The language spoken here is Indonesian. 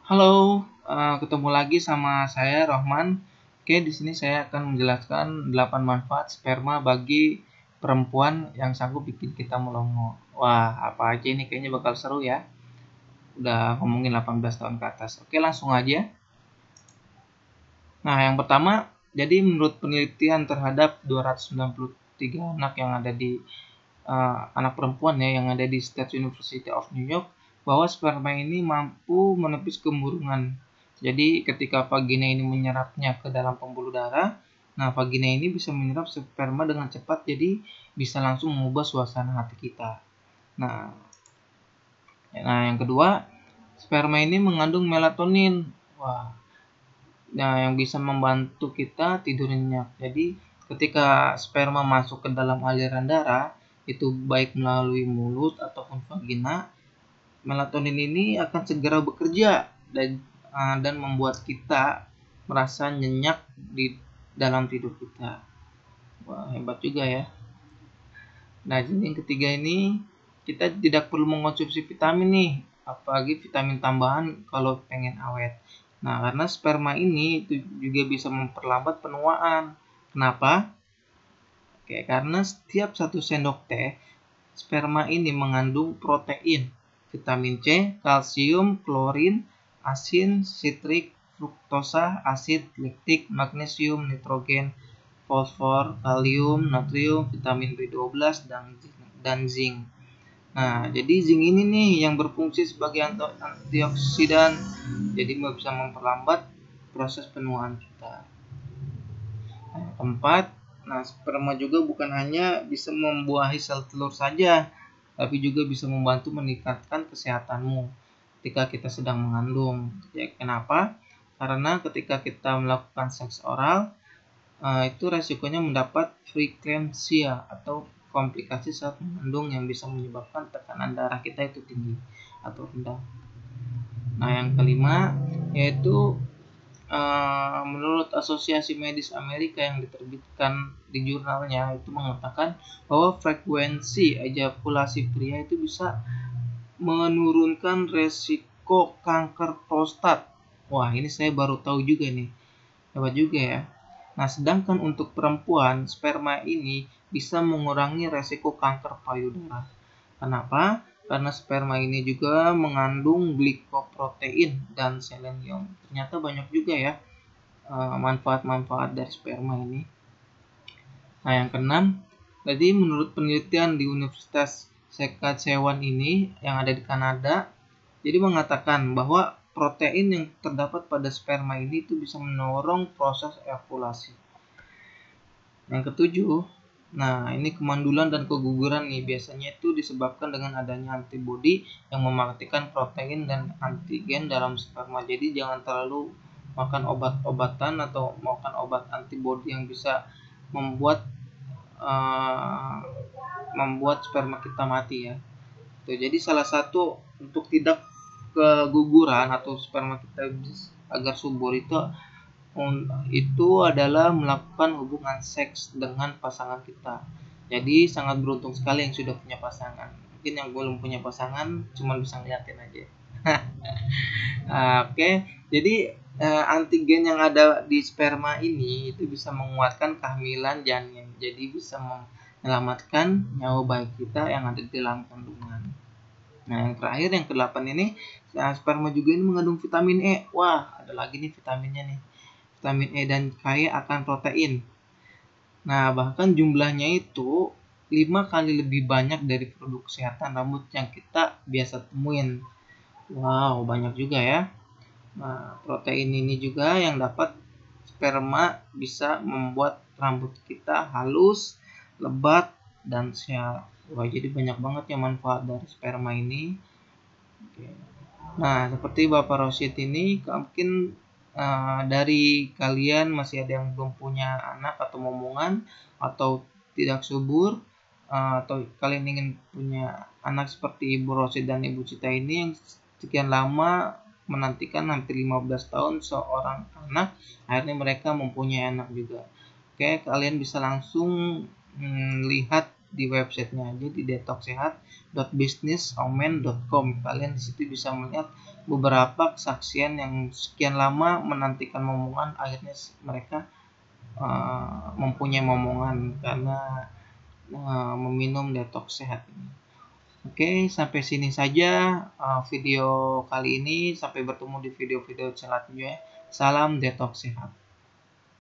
Halo, ketemu lagi sama saya Rohman. Oke, di sini saya akan menjelaskan 8 manfaat sperma bagi perempuan yang sanggup bikin kita melongo. Wah, apa aja ini kayaknya bakal seru ya. Udah ngomongin 18 tahun ke atas. Oke, langsung aja. Nah, yang pertama, jadi menurut penelitian terhadap 293 anak yang ada di anak perempuan ya yang ada di State University of New York, bahwa sperma ini mampu menepis kemurungan. Jadi ketika vagina ini menyerapnya ke dalam pembuluh darah, nah vagina ini bisa menyerap sperma dengan cepat, jadi bisa langsung mengubah suasana hati kita. Nah, yang kedua, sperma ini mengandung melatonin. Wah, nah yang bisa membantu kita tidur nyenyak. Jadi ketika sperma masuk ke dalam aliran darah, itu baik melalui mulut ataupun vagina, melatonin ini akan segera bekerja dan membuat kita merasa nyenyak di dalam tidur kita. Wah, hebat juga ya. Nah, jadi yang ketiga ini, kita tidak perlu mengkonsumsi vitamin nih, apalagi vitamin tambahan kalau pengen awet. Nah, karena sperma ini itu juga bisa memperlambat penuaan. Kenapa? Oke, karena setiap 1 sendok teh, sperma ini mengandung protein, vitamin C, kalsium, klorin, asin, sitrik, fruktosa, asid laktik, magnesium, nitrogen, fosfor, kalium, natrium, vitamin B12 dan zinc. Nah, jadi zinc ini nih yang berfungsi sebagai antioksidan, jadi bisa memperlambat proses penuaan kita. Nah, keempat, sperma juga bukan hanya bisa membuahi sel telur saja, tapi juga bisa membantu meningkatkan kesehatanmu ketika kita sedang mengandung. Ya, kenapa? Karena ketika kita melakukan seks oral, itu resikonya mendapat preeklamsia atau komplikasi saat mengandung yang bisa menyebabkan tekanan darah kita itu tinggi atau rendah. Nah, yang kelima yaitu menurut Asosiasi Medis Amerika yang diterbitkan di jurnalnya itu mengatakan bahwa frekuensi ejakulasi pria itu bisa menurunkan resiko kanker prostat. Wah, ini saya baru tahu juga nih. Hebat juga ya. Nah, sedangkan untuk perempuan, sperma ini bisa mengurangi resiko kanker payudara. Kenapa? Karena sperma ini juga mengandung glikoprotein dan selenium. Ternyata banyak juga ya manfaat-manfaat dari sperma ini. Nah, yang keenam, jadi menurut penelitian di Universitas Saskatchewan ini yang ada di Kanada, jadi mengatakan bahwa protein yang terdapat pada sperma ini itu bisa mendorong proses evakulasi. Yang ketujuh, nah ini kemandulan dan keguguran nih biasanya itu disebabkan dengan adanya antibodi yang mematikan protein dan antigen dalam sperma. Jadi jangan terlalu makan obat-obatan atau makan obat antibodi yang bisa membuat sperma kita mati ya. Tuh, jadi salah satu untuk tidak keguguran atau sperma kita agar subur itu adalah melakukan hubungan seks dengan pasangan kita. Jadi sangat beruntung sekali yang sudah punya pasangan. Mungkin yang belum punya pasangan cuma bisa ngeliatin aja. Oke, jadi antigen yang ada di sperma ini itu bisa menguatkan kehamilan janin. Jadi bisa menyelamatkan nyawa bayi kita yang ada di dalam kandungan. Nah, yang terakhir yang ke-8 ini, sperma juga ini mengandung vitamin E. Wah, ada lagi nih vitaminnya nih. Vitamin E dan kaya akan protein. Nah, bahkan jumlahnya itu 5 kali lebih banyak dari produk kesehatan rambut yang kita biasa temuin. Wow, banyak juga ya. Nah, protein ini juga yang dapat sperma bisa membuat rambut kita halus, lebat, dan sehat. Wah, jadi banyak banget ya manfaat dari sperma ini. Oke. Nah, seperti Bapak Rosyid ini, mungkin dari kalian masih ada yang belum punya anak atau momongan atau tidak subur, atau kalian ingin punya anak seperti Ibu Rosyid dan Ibu Cita ini yang sekian lama menantikan hampir 15 tahun seorang anak, akhirnya mereka mempunyai anak juga. Oke, kalian bisa langsung lihat di websitenya aja di detoxsehat.businessomen.com. Kalian di situ bisa melihat beberapa kesaksian yang sekian lama menantikan momongan, akhirnya mereka mempunyai momongan karena meminum detox sehat ini. Oke, sampai sini saja video kali ini. Sampai bertemu di video-video selanjutnya. Salam detox sehat.